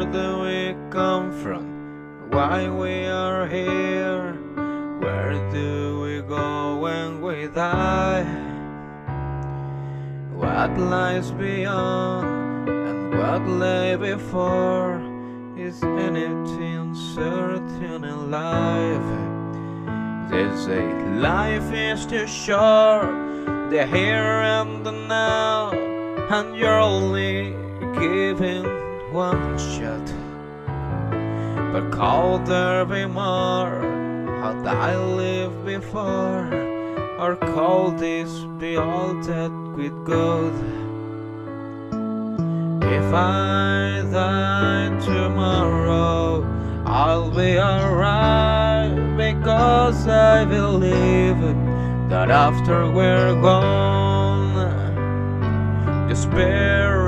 Where do we come from? Why we are here? Where do we go when we die? What lies beyond and what lay before? Is anything certain in life? They say life is too short, the here and the now, and you're only given one shot. But could there be more? Had I lived before? Or could this be all that we'd got? If I die tomorrow, I'll be alright, because I believe that after we're gone, the spirit